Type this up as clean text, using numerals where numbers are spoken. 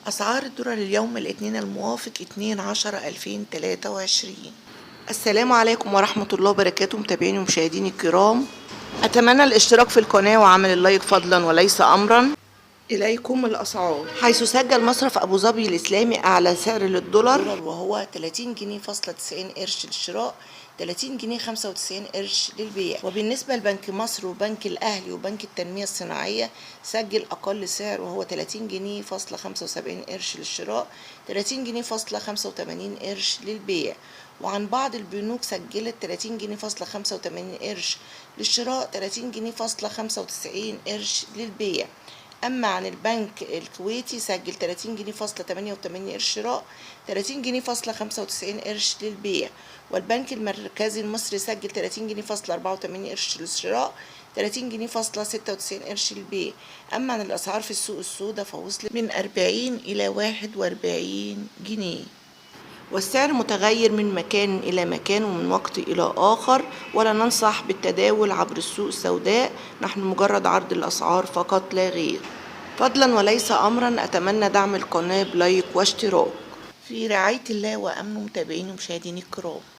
أسعار الذرة لليوم الاثنين الموافق 2/10/2023. السلام عليكم ورحمة الله وبركاته متابعيني ومشاهديني الكرام، أتمنى الاشتراك في القناة وعمل اللايك فضلا وليس أمرا. إليكم الأسعار، حيث سجل مصرف أبو ظبي الإسلامي أعلى سعر للدولار وهو 30 جنيه فاصلة 90 قرش للشراء، 30 جنيه 95 قرش للبيع. وبالنسبة لبنك مصر وبنك الأهلي وبنك التنمية الصناعية سجل أقل سعر وهو 30 جنيه فاصلة 75 قرش للشراء، 30 جنيه فاصلة 85 قرش للبيع. وعن بعض البنوك سجلت 30 جنيه فاصلة 85 قرش للشراء، 30 جنيه فاصلة 95 قرش للبيع. أما عن البنك الكويتي سجل 30 جنيه فاصلة 88 قرش شراء، 30 جنيه فاصلة 95 قرش للبيع. والبنك المركزي المصري سجل 30 جنيه فاصلة 84 قرش للشراء، 30 جنيه فاصلة 96 قرش للبيع. أما عن الأسعار في السوق السوداء فوصلت من 40 إلى 41 جنيه، والسعر متغير من مكان إلى مكان ومن وقت إلى آخر، ولا ننصح بالتداول عبر السوق السوداء، نحن مجرد عرض الأسعار فقط لا غير. فضلا وليس أمرا، أتمنى دعم القناة بلايك واشتراك. في رعاية الله وأمنه متابعيني ومشاهديني الكرام.